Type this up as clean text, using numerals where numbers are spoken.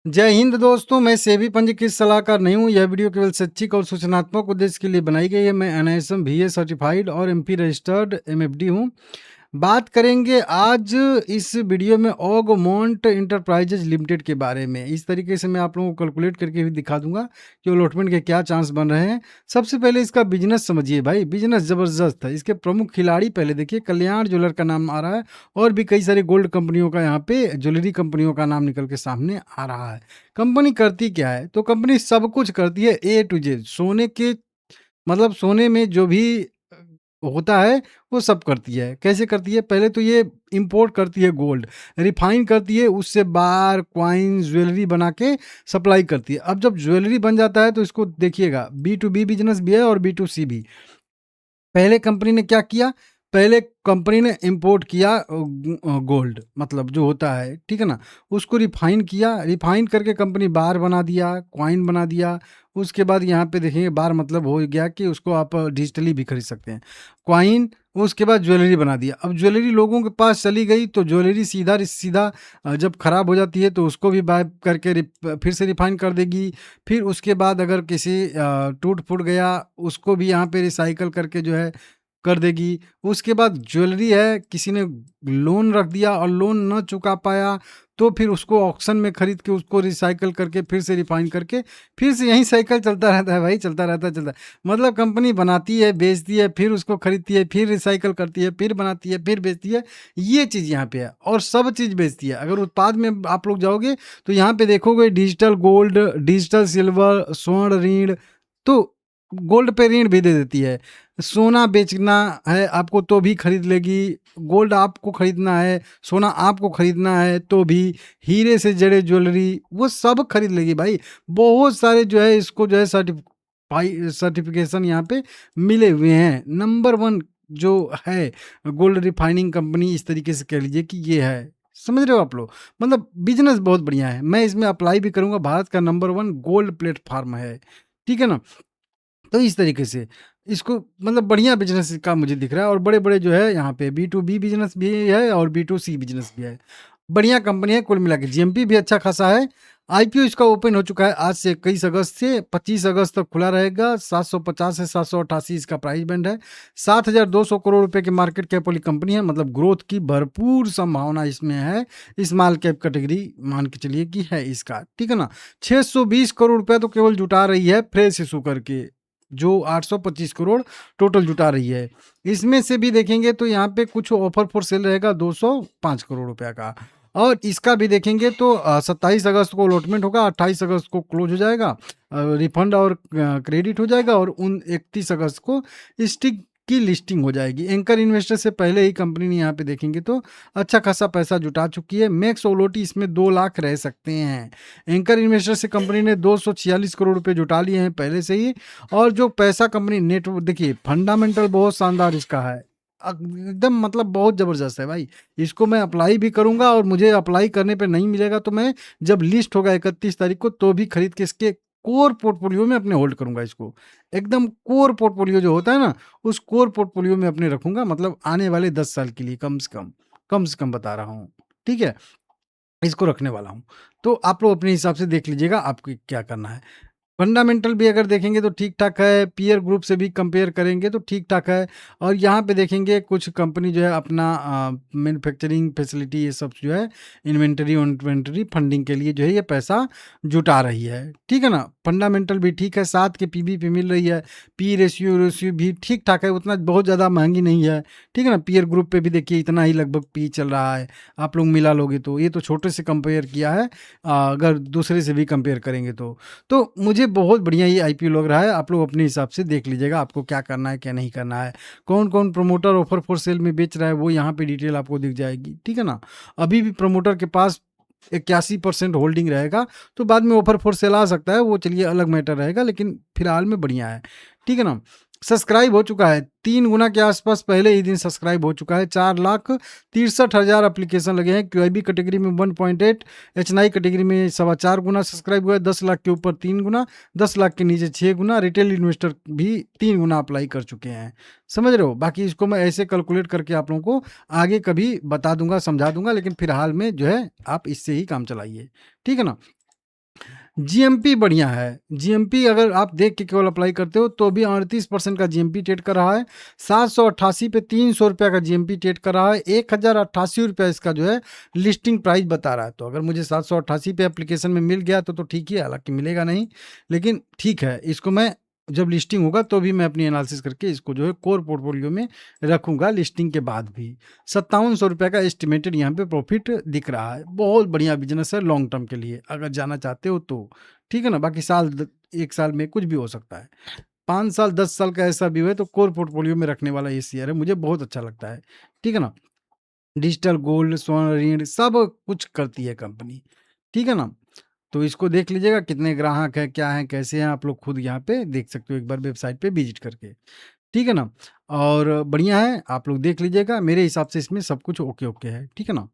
जय हिंद दोस्तों, मैं सेबी पंजीकृत सलाहकार नहीं हूँ। यह वीडियो केवल शैक्षिक और सूचनात्मक उद्देश्य के लिए बनाई गई है। मैं एनआईएसएम बीए सर्टिफाइड और एमपी रजिस्टर्ड एमएफडी हूँ। बात करेंगे आज इस वीडियो में ऑगमोंट इंटरप्राइजेज लिमिटेड के बारे में। इस तरीके से मैं आप लोगों को कैलकुलेट करके भी दिखा दूंगा कि अलॉटमेंट के क्या चांस बन रहे हैं। सबसे पहले इसका बिजनेस समझिए भाई, बिजनेस ज़बरदस्त है। इसके प्रमुख खिलाड़ी पहले देखिए, कल्याण ज्वेलर का नाम आ रहा है और भी कई सारी गोल्ड कंपनियों का यहाँ पे ज्वेलरी कंपनियों का नाम निकल के सामने आ रहा है। कंपनी करती क्या है? तो कंपनी सब कुछ करती है, ए टू जेड। सोने के मतलब सोने में जो भी होता है वो सब करती है। कैसे करती है? पहले तो ये इंपोर्ट करती है गोल्ड, रिफाइन करती है, उससे बार कॉइन ज्वेलरी बना के सप्लाई करती है। अब जब ज्वेलरी बन जाता है तो इसको देखिएगा, बी टू बी बिजनेस भी है और बी टू सी भी। पहले कंपनी ने क्या किया? पहले कंपनी ने इंपोर्ट किया गोल्ड, मतलब जो होता है, ठीक है ना, उसको रिफाइन किया। रिफाइन करके कंपनी बार बना दिया, कॉइन बना दिया। उसके बाद यहाँ पे देखेंगे, बार मतलब हो गया कि उसको आप डिजिटली भी खरीद सकते हैं, कॉइन। उसके बाद ज्वेलरी बना दिया। अब ज्वेलरी लोगों के पास चली गई तो ज्वेलरी सीधा सीधा जब खराब हो जाती है तो उसको भी बाय करके फिर से रिफाइन कर देगी। फिर उसके बाद अगर किसी टूट फूट गया, उसको भी यहाँ पे रिसाइकल करके जो है कर देगी। उसके बाद ज्वेलरी है, किसी ने लोन रख दिया और लोन न चुका पाया तो फिर उसको ऑक्शन में खरीद के उसको रिसाइकल करके फिर से रिफाइन करके फिर से यही साइकिल चलता रहता है भाई, चलता रहता है, चलता है। मतलब कंपनी बनाती है, बेचती है, फिर उसको खरीदती है, फिर रिसाइकल करती है, फिर बनाती है, फिर बेचती है। ये चीज़ यहाँ पे है और सब चीज़ बेचती है। अगर उत्पाद में आप लोग जाओगे तो यहाँ पे देखोगे डिजिटल गोल्ड, डिजिटल सिल्वर, स्वर्ण ऋण। तो गोल्ड पे ऋण भी दे देती है। सोना बेचना है आपको तो भी खरीद लेगी। गोल्ड आपको खरीदना है, सोना आपको खरीदना है तो भी, हीरे से जड़े ज्वेलरी वो सब खरीद लेगी भाई। बहुत सारे जो है इसको जो है सर्टिफिकेशन यहाँ पे मिले हुए हैं। नंबर वन जो है गोल्ड रिफाइनिंग कंपनी, इस तरीके से कह लीजिए कि ये है। समझ रहे हो आप लोग? मतलब बिजनेस बहुत बढ़िया है। मैं इसमें अप्लाई भी करूंगा। भारत का नंबर वन गोल्ड प्लेटफॉर्म है, ठीक है ना। तो इस तरीके से इसको मतलब बढ़िया बिजनेस का मुझे दिख रहा है। और बड़े बड़े जो है यहाँ पे बी टू बी बिजनेस भी है और बी टू सी बिजनेस भी है। बढ़िया कंपनी है कुल मिला के। जीएमपी भी अच्छा खासा है। आईपीओ इसका ओपन हो चुका है आज से 21 अगस्त से 25 अगस्त तक खुला रहेगा। 750 से 788 इसका प्राइस बैंड है। 7,200 करोड़ रुपए की मार्केट कैप वाली कंपनी है। मतलब ग्रोथ की भरपूर संभावना इसमें है। स्मॉल कैप कैटेगरी मान के चलिए कि है इसका, ठीक है ना। 620 करोड़ रुपए तो केवल जुटा रही है फ्रेश इशू करके, जो 825 करोड़ टोटल जुटा रही है। इसमें से भी देखेंगे तो यहाँ पे कुछ ऑफर फॉर सेल रहेगा 205 करोड़ रुपया का। और इसका भी देखेंगे तो 27 अगस्त को अलॉटमेंट होगा, 28 अगस्त को क्लोज हो जाएगा, रिफंड और क्रेडिट हो जाएगा, और 31 अगस्त को स्टिक की लिस्टिंग हो जाएगी। एंकर इन्वेस्टर से पहले ही कंपनी ने यहाँ पे देखेंगे तो अच्छा खासा पैसा जुटा चुकी है। मैक्स ओलोटी इसमें 2 लाख रह सकते हैं। एंकर इन्वेस्टर से कंपनी ने 246 करोड़ रुपए जुटा लिए हैं पहले से ही। और जो पैसा कंपनी नेट देखिए, फंडामेंटल बहुत शानदार इसका है। एकदम मतलब बहुत ज़बरदस्त है भाई। इसको मैं अप्लाई भी करूँगा और मुझे अप्लाई करने पे नहीं मिलेगा तो मैं जब लिस्ट होगा 31 तारीख को तो भी खरीद के इसके कोर पोर्टफोलियो में अपने होल्ड करूँगा इसको। एकदम कोर पोर्टफोलियो जो होता है ना, उस कोर पोर्टफोलियो में अपने रखूँगा, मतलब आने वाले 10 साल के लिए कम से कम बता रहा हूँ, ठीक है? इसको रखने वाला हूँ। तो आप लोग अपने हिसाब से देख लीजिएगा आपको क्या करना है। फंडामेंटल भी अगर देखेंगे तो ठीक-ठाक है, पीयर ग्रुप से भी कंपेयर करेंगे तो ठीक-ठाक है। और यहाँ पे देखेंगे कुछ कंपनी जो है अपना मैन्युफैक्चरिंग फैसिलिटी ये सब जो है, इन्वेंटरी फंडिंग के लिए जो है ये पैसा जुटा रही है, ठीक है ना? फंडामेंटल भी ठीक है, 7 के पीबी पे मिल रही है। पी रेशियो भी ठीक-ठाक है, उतना बहुत ज़्यादा महँगी नहीं है, ठीक है ना? पीयर ग्रुप पे भी देखिए इतना ही लगभग पी चल रहा है। आप लोग मिला लोगे तो ये तो छोटे से कंपेयर किया है, अगर दूसरे से भी कंपेयर करेंगे तो। तो मुझे बहुत बढ़िया ये आईपीओ लग रहा है। आप लोग अपने हिसाब से देख लीजिएगा आपको क्या करना है, क्या नहीं करना है। कौन-कौन प्रमोटर ऑफर फॉर सेल में बेच रहा है वो यहाँ पे डिटेल आपको दिख जाएगी, ठीक है ना। अभी भी प्रमोटर के पास 81% होल्डिंग रहेगा, तो बाद में ऑफर फॉर सेल आ सकता है, वो चलिए अलग मैटर रहेगा, लेकिन फिलहाल में बढ़िया है, ठीक है ना। सब्सक्राइब हो चुका है 3 गुना के आसपास, पहले ही दिन सब्सक्राइब हो चुका है। 4,63,000 एप्लीकेशन लगे हैं। क्यूआईबी कैटेगरी में 1.8, एचएनआई कैटेगरी में 4.25 गुना सब्सक्राइब हुआ है। 10 लाख के ऊपर 3 गुना, 10 लाख के नीचे 6 गुना। रिटेल इन्वेस्टर भी 3 गुना अप्लाई कर चुके हैं। समझ रहे हो? बाकी इसको मैं ऐसे कैलकुलेट करके आप लोगों को आगे कभी बता दूंगा, समझा दूंगा, लेकिन फिलहाल में जो है आप इससे ही काम चलाइए, ठीक है ना। जीएमपी बढ़िया है। जीएमपी अगर आप देख के केवल अप्लाई करते हो तो भी 38% का जीएमपी ट्रेड कर रहा है। 788 पे 300 रुपये का जीएमपी ट्रेड कर रहा है। 1088 रुपये इसका जो है लिस्टिंग प्राइस बता रहा है। तो अगर मुझे 788 पे एप्लीकेशन में मिल गया तो ठीक ही है, हालांकि मिलेगा नहीं, लेकिन ठीक है, इसको मैं जब लिस्टिंग होगा तो भी मैं अपनी एनालिसिस करके इसको जो है कोर पोर्टफोलियो में रखूंगा लिस्टिंग के बाद भी। 5700 रुपये का एस्टिमेटेड यहाँ पे प्रॉफिट दिख रहा है। बहुत बढ़िया बिजनेस है लॉन्ग टर्म के लिए, अगर जाना चाहते हो तो। ठीक है ना, बाकी एक साल में कुछ भी हो सकता है। 5 साल 10 साल का ऐसा भी है तो कोर पोर्टफोलियो में रखने वाला ये शेयर है, मुझे बहुत अच्छा लगता है। ठीक है ना, डिजिटल गोल्ड, स्वर्ण ऋण सब कुछ करती है कंपनी। ठीक है ना, तो इसको देख लीजिएगा कितने ग्राहक है, क्या है, कैसे हैं, आप लोग खुद यहाँ पे देख सकते हो एक बार वेबसाइट पे विजिट करके। ठीक है ना, और बढ़िया है, आप लोग देख लीजिएगा। मेरे हिसाब से इसमें सब कुछ ओके ओके है। ठीक है ना।